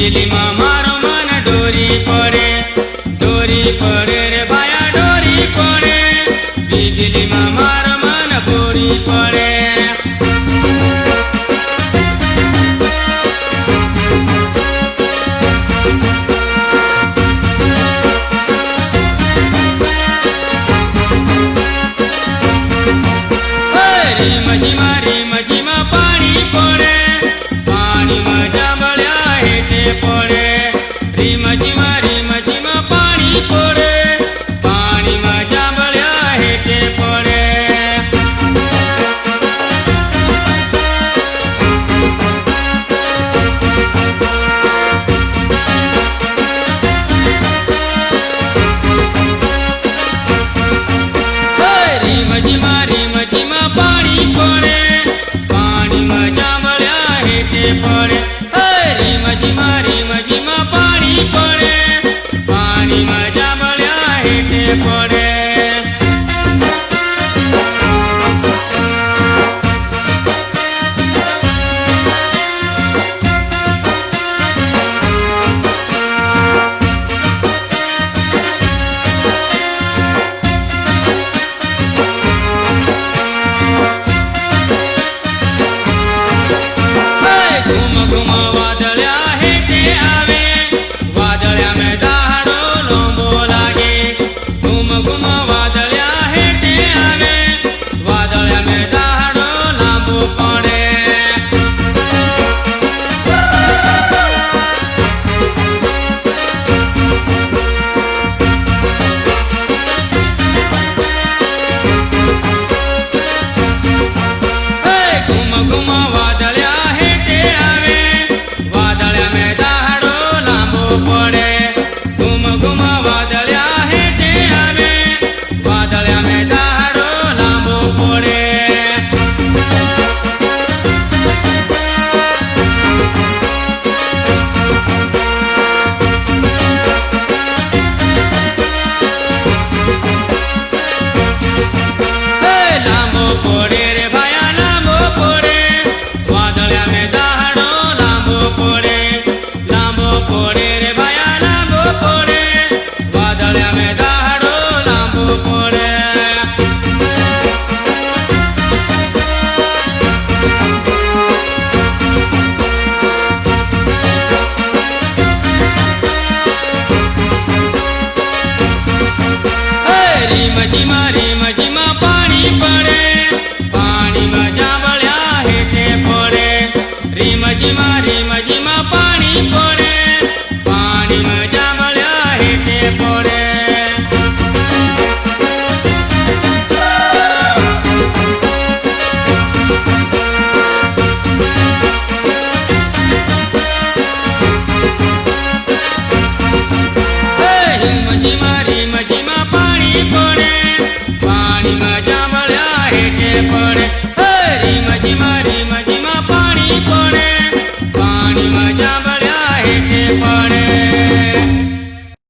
વીજળી માં મારો મન ડોરી પડે રે ભાયા ડોરી પડે વીજળી માં મારો મન ડોરી પડે રીમઝીમાં પાણી પડે પાણીમાં જાંબળ્યા હેઠે પડે રીમઝીમાં પાણી પડે પાણીમાં જાંબળ્યા હેઠે પડે રીમઝીમાં પાણી પડે પાણીમાં જાંબળ્યા હેઠે પડે રીમઝીમાં પાણી પડે પાણીમાં જાંબળ્યા હેઠે પડે ઘુમ વાદળ્યા હેઠે આવે વાદળ્યા મેં દાડો લાંબો લાગે ઘુમ વાદળ્યા હેઠે આવે વાદળ્યા મેં દાડો લાંબો પડે ઘુમ વાદળ્યા હેઠે આવે વાદળ્યા મેં દાડો લાંબો પડે ઘુમ વાદળ્યા હેઠે આવે વાદળ્યા મેં દાડો લાંબો પડે લાંબો પડે રે ભાયા લાંબો પડે વાદળ્યા મેં દાડો લાંબો પડે રે ભાયા લાંબો પડે વાદળ્યા મેં દાડો લાંબો પડે રીમઝીમાં પાણી પડે પાણીમાં જાંબળ્યા હેઠે પડે રીમઝીમાં પાણી પડે પાણીમાં જાંબળ્યા હેઠે પડે રીમઝીમાં પાણી પડે પાણીમાં જાંબળ્યા હેઠે પડે રીમઝીમાં પાણી પડે પાણીમાં જાંબળ્યા હેઠે પડે